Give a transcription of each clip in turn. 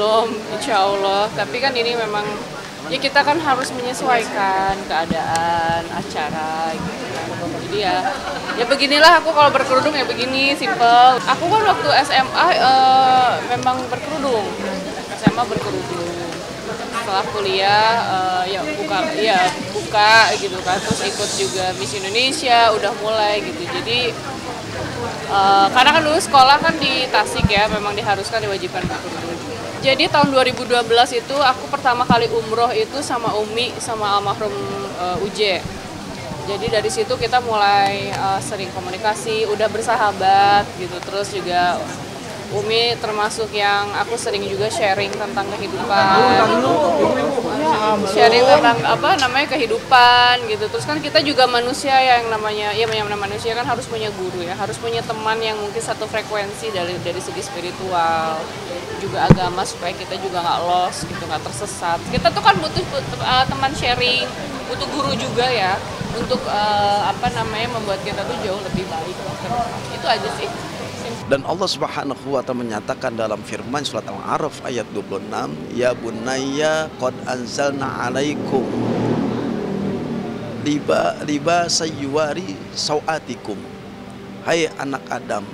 belum, insya Allah. Tapi kan ini memang ya kita kan harus menyesuaikan keadaan acara gitu kan. Jadi ya beginilah aku kalau berkerudung ya begini, simple. Aku kan waktu SMA memang berkerudung, SMA berkerudung. Setelah kuliah buka gitu kan, terus ikut juga Miss Indonesia udah mulai gitu. Jadi karena kan dulu sekolah kan di Tasik ya, memang diharuskan diwajibkan berkerudung. Jadi tahun 2012 itu aku pertama kali umroh itu sama Umi sama almarhum Uje. Jadi dari situ kita mulai sering komunikasi, udah bersahabat gitu. Terus juga Umi termasuk yang aku sering juga sharing tentang kehidupan, sharing tentang kehidupan gitu. Terus kan kita juga manusia yang namanya manusia kan harus punya guru ya, harus punya teman yang mungkin satu frekuensi dari segi spiritual, juga agama, supaya kita juga nggak lost gitu, nggak tersesat. Kita tuh kan butuh teman sharing, butuh guru juga ya untuk membuat kita tuh jauh lebih baik. Itu aja sih. Dan Allah Subhanahu wa ta'ala menyatakan dalam firman surat Al-A'raf ayat 26, ya bunayya qad anzalna 'alaikum libasa yuwari sawatikum. Hai anak Adam,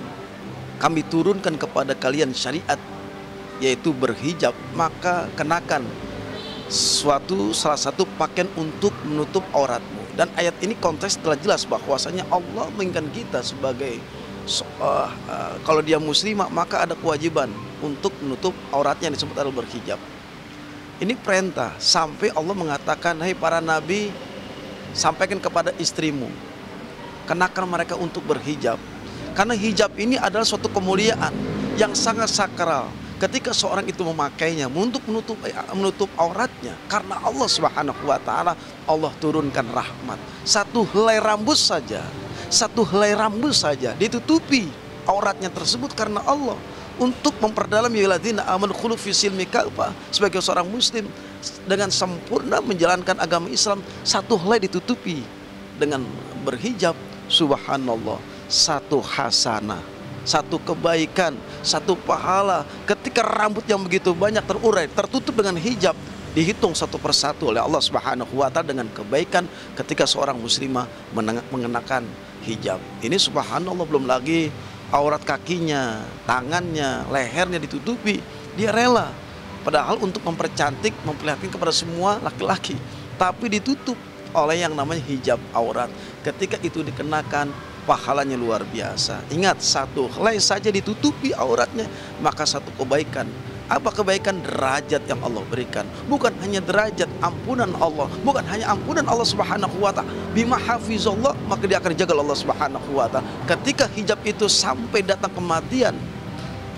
kami turunkan kepada kalian syariat yaitu berhijab, maka kenakan salah satu pakaian untuk menutup auratmu. Dan ayat ini konteks telah jelas bahwasanya Allah menginginkan kita sebagai kalau dia muslimah maka ada kewajiban untuk menutup auratnya, yang disebut adalah berhijab. Ini perintah, sampai Allah mengatakan, hai para nabi, sampaikan kepada istrimu, kenakan mereka untuk berhijab. Karena hijab ini adalah suatu kemuliaan yang sangat sakral ketika seorang itu memakainya untuk menutup auratnya. Karena Allah Subhanahu wa ta'ala, Allah turunkan rahmat. Satu helai rambut saja ditutupi auratnya tersebut karena Allah, untuk memperdalam yaladina aman khulu fi silmi kafah. Sebagai seorang muslim dengan sempurna menjalankan agama Islam, satu helai ditutupi dengan berhijab. Subhanallah, satu hasanah, satu kebaikan, satu pahala. Ketika rambut yang begitu banyak terurai, tertutup dengan hijab, dihitung satu persatu oleh Allah Subhanahu wa ta'ala dengan kebaikan ketika seorang muslimah mengenakan hijab. Ini subhanallah, belum lagi aurat kakinya, tangannya, lehernya ditutupi. Dia rela, padahal untuk mempercantik, memperlihatkan kepada semua laki-laki, tapi ditutup oleh yang namanya hijab aurat. Ketika itu dikenakan, pahalanya luar biasa. Ingat, satu helai saja ditutupi auratnya, maka satu kebaikan. Apa kebaikan? Derajat yang Allah berikan. Bukan hanya derajat, ampunan Allah. Bukan hanya ampunan Allah Subhanahu wa ta'ala. Bima hafizallah, maka dia akan dijaga Allah Subhanahu wa ta'ala. Ketika hijab itu sampai datang kematian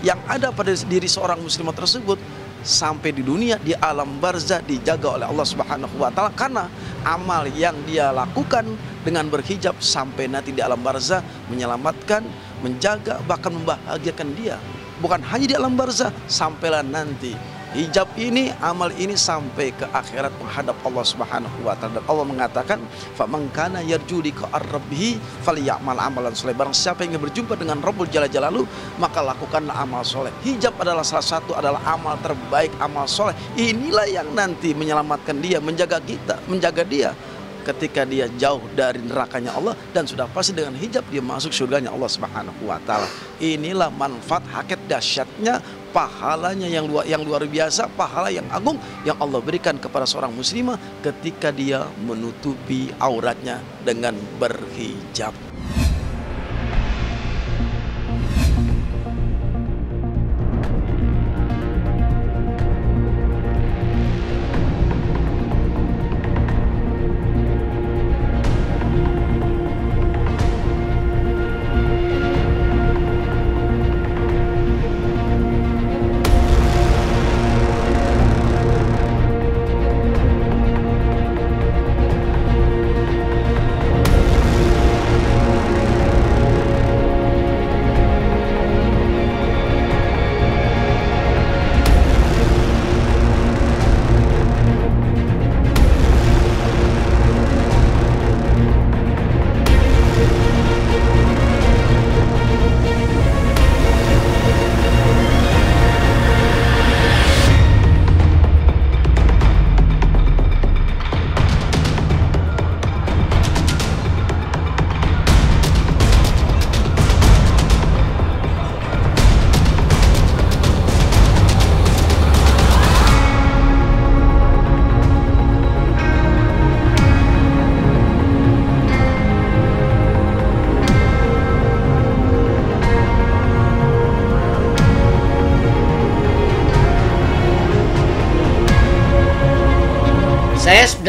yang ada pada diri seorang muslimah tersebut, sampai di dunia, di alam barzah, dijaga oleh Allah Subhanahu wa ta'ala. Karena amal yang dia lakukan dengan berhijab sampai nanti di alam barzah menyelamatkan, menjaga, bahkan membahagiakan dia. Bukan hanya di alam barzah, sampailah nanti hijab ini, amal ini sampai ke akhirat menghadap Allah Subhanahu wa ta'ala. Dan Allah mengatakan, faman kana yarju liqa rabbih falyamal amalan soleh. Barang siapa yang ingin berjumpa dengan Rabbul Jalla Jalaluhu, maka lakukanlah amal soleh. Hijab adalah salah satu, adalah amal terbaik, amal soleh. Inilah yang nanti menyelamatkan dia, menjaga kita, menjaga dia ketika dia jauh dari nerakanya Allah, dan sudah pasti dengan hijab dia masuk surganya Allah Subhanahu wa ta'ala. Inilah manfaat, hakikat dahsyatnya, pahalanya yang luar biasa, pahala yang agung yang Allah berikan kepada seorang muslimah ketika dia menutupi auratnya dengan berhijab.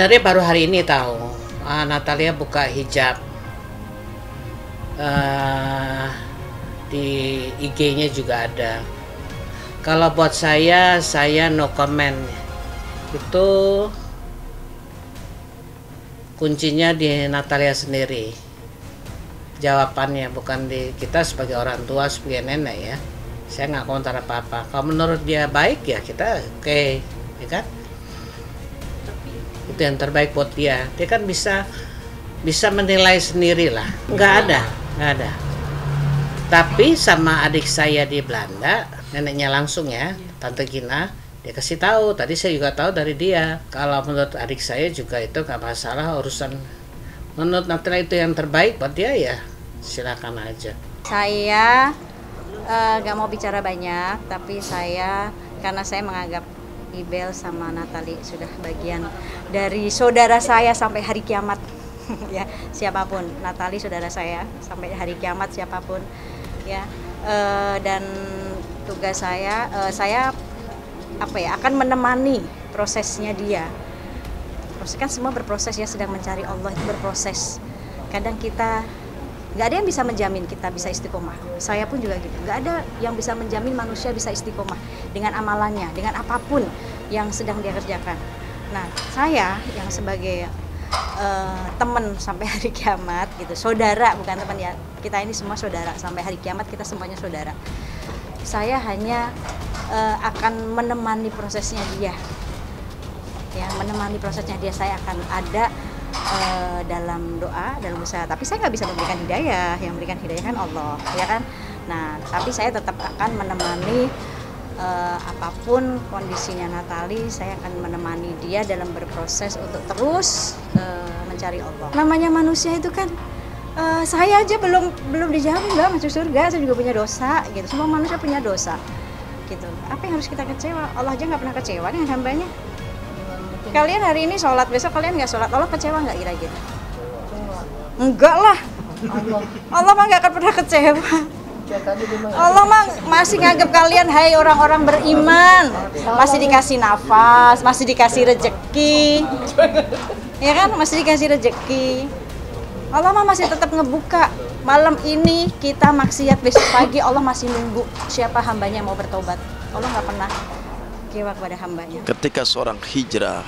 Sebenarnya baru hari ini tahu Natalia buka hijab. Di IG-nya juga ada. Kalau buat saya no comment. Itu kuncinya di Natalia sendiri. Jawabannya bukan di kita sebagai orang tua, sebagai nenek ya. Saya nggak komentar apa-apa. Kalau menurut dia baik ya kita oke, ya kan? Itu yang terbaik buat dia. Dia kan bisa menilai sendiri lah. Nggak ada. Tapi sama adik saya di Belanda, neneknya langsung ya, Tante Gina, dia kasih tahu. Tadi saya juga tahu dari dia. Kalau menurut adik saya juga itu nggak masalah urusan. Menurut Natalia itu yang terbaik buat dia ya silakan aja. Saya nggak mau bicara banyak, tapi karena saya menganggap Ibel sama Natali sudah bagian dari saudara saya sampai hari kiamat. Ya, siapapun, Natali saudara saya sampai hari kiamat siapapun ya. Dan tugas saya akan menemani prosesnya dia. Proses kan semua berproses ya, sedang mencari Allah itu berproses. Kadang kita nggak ada yang bisa menjamin kita bisa istiqomah. Saya pun juga gitu. Nggak ada yang bisa menjamin manusia bisa istiqomah dengan amalannya, dengan apapun yang sedang dia kerjakan. Nah, saya yang sebagai teman sampai hari kiamat gitu, saudara bukan teman ya. Kita ini semua saudara sampai hari kiamat, kita semuanya saudara. Saya hanya akan menemani prosesnya dia. Ya, menemani prosesnya dia. Saya akan ada dalam doa, dalam usaha. Tapi saya nggak bisa memberikan hidayah, yang memberikan hidayah kan Allah, ya kan. Nah, tapi saya tetap akan menemani apapun kondisinya Natali, saya akan menemani dia dalam berproses untuk terus mencari Allah. Namanya manusia itu kan, saya aja belum dijamin Mbak masuk surga, saya juga punya dosa, gitu. Semua manusia punya dosa, gitu. Apa yang harus kita kecewa? Allah aja nggak pernah kecewa dengan hambanya. Kalian hari ini sholat, besok kalian nggak sholat, Allah kecewa nggak kira-kira? Enggak lah. Allah mah nggak akan pernah kecewa. Allah mah masih nganggap kalian, hai orang-orang beriman, masih dikasih nafas, masih dikasih rejeki, ya kan, masih dikasih rejeki. Allah mah masih tetap ngebuka. Malam ini kita maksiat, besok pagi Allah masih nunggu siapa hambanya yang mau bertobat. Allah nggak pernah kecewa kepada hambanya. Ketika seorang hijrah,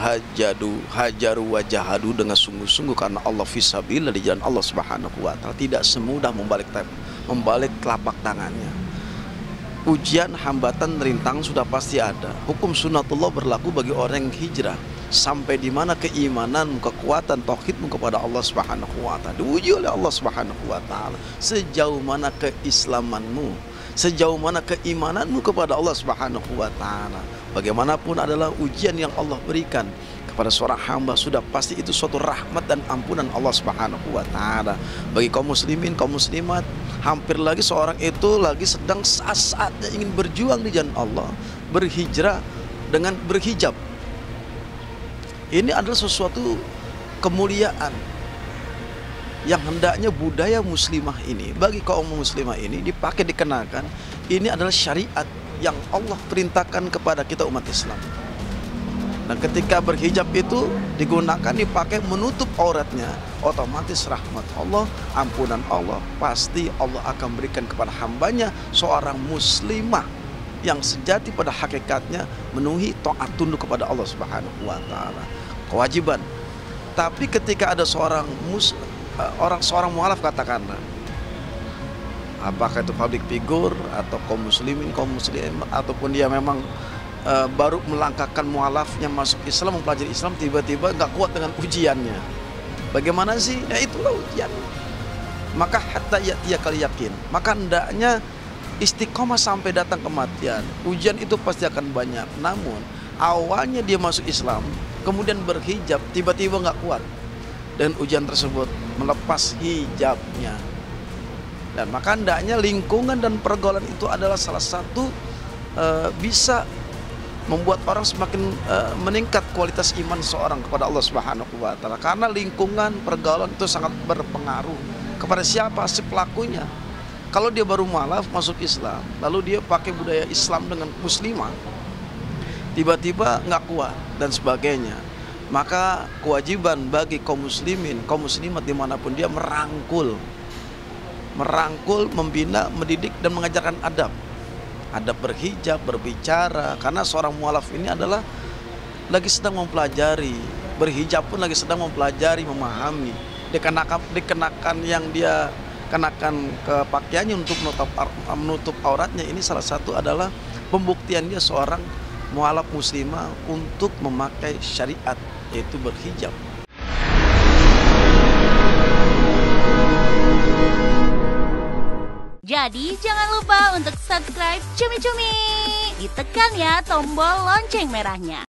hajaru wajahadu dengan sungguh-sungguh karena Allah fisabilillah di jalan Allah Subhanahu wa taala, tidak semudah membalik telapak tangannya. Ujian, hambatan, rintangan sudah pasti ada. Hukum sunnatullah berlaku bagi orang yang hijrah. Sampai di mana keimananmu, kekuatan tauhidmu kepada Allah Subhanahu wa taala diuji oleh Allah Subhanahu wa taala. Sejauh mana keislamanmu, sejauh mana keimananmu kepada Allah Subhanahu wa taala. Bagaimanapun adalah ujian yang Allah berikan kepada seorang hamba, sudah pasti itu suatu rahmat dan ampunan Allah Subhanahu wa taala. Bagi kaum muslimin, kaum muslimat, hampir lagi seorang itu lagi sedang saat-saatnya ingin berjuang di jalan Allah, berhijrah dengan berhijab. Ini adalah sesuatu kemuliaan yang hendaknya budaya muslimah ini, bagi kaum muslimah ini dipakai, dikenakan. Ini adalah syariat yang Allah perintahkan kepada kita umat Islam. Dan ketika berhijab itu digunakan, dipakai menutup auratnya, otomatis rahmat Allah, ampunan Allah pasti Allah akan berikan kepada hambanya. Seorang muslimah yang sejati pada hakikatnya memenuhi taat tunduk kepada Allah Subhanahu wa taala, kewajiban. Tapi ketika ada seorang mualaf, katakanlah apakah itu public figure atau kaum muslimin, kaum muslim, ataupun dia memang baru melangkahkan mualafnya masuk Islam, mempelajari Islam, tiba-tiba nggak kuat dengan ujiannya. Bagaimana sih? Ya itulah ujian. Maka hatta ya kali yakin. Maka hendaknya istiqomah sampai datang kematian. Ujian itu pasti akan banyak. Namun awalnya dia masuk Islam, kemudian berhijab, tiba-tiba nggak kuat dan ujian tersebut, melepas hijabnya. Dan maka hendaknya lingkungan dan pergaulan itu adalah salah satu bisa membuat orang semakin meningkat kualitas iman seorang kepada Allah Subhanahu wa taala. Karena lingkungan, pergaulan itu sangat berpengaruh kepada siapa si pelakunya. Kalau dia baru mualaf masuk Islam, lalu dia pakai budaya Islam dengan muslimah, tiba-tiba nggak kuat dan sebagainya, Maka kewajiban bagi kaum muslimin, kaum muslimat dimanapun dia merangkul, membina, mendidik dan mengajarkan adab. Adab berhijab, berbicara, karena seorang mualaf ini adalah lagi sedang mempelajari, berhijab pun lagi sedang mempelajari, memahami. Dikenakan yang dia kenakan ke pakaiannya untuk menutup auratnya, ini salah satu adalah pembuktian dia seorang mualaf muslimah untuk memakai syariat, yaitu berhijab. Jadi jangan lupa untuk subscribe Cumi Cumi. Ditekan ya tombol lonceng merahnya.